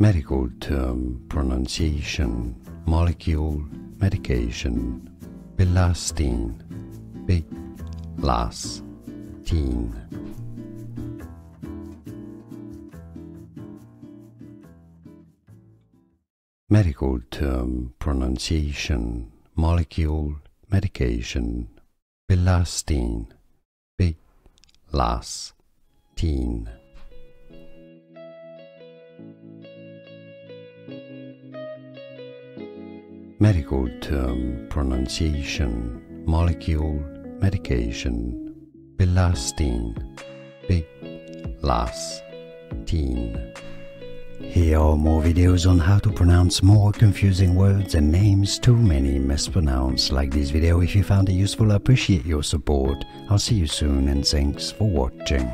Medical term, pronunciation, molecule, medication, Bilastine, Bilastine. Medical term, pronunciation, molecule, medication, Bilastine, Bilastine. Medical term, pronunciation, molecule, medication, Bilastine, Bilastine. Here are more videos on how to pronounce more confusing words and names too many mispronounced. Like this video if you found it useful. I appreciate your support. I'll see you soon and thanks for watching.